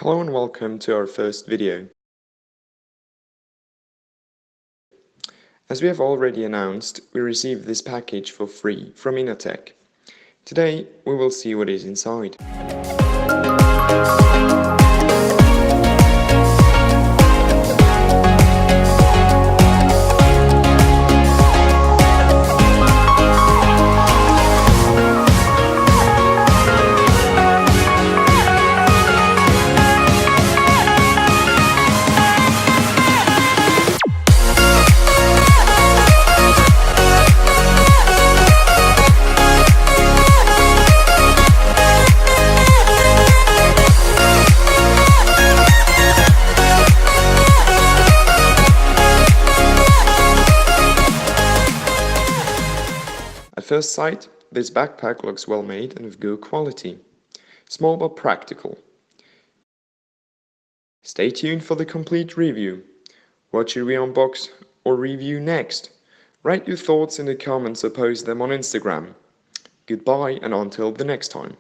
Hello and welcome to our first video. As we have already announced, we received this package for free from Inateck. Today we will see what is inside. At first sight, this backpack looks well made and of good quality. Small but practical. Stay tuned for the complete review. What should we unbox or review next? Write your thoughts in the comments or post them on Instagram. Goodbye and until the next time.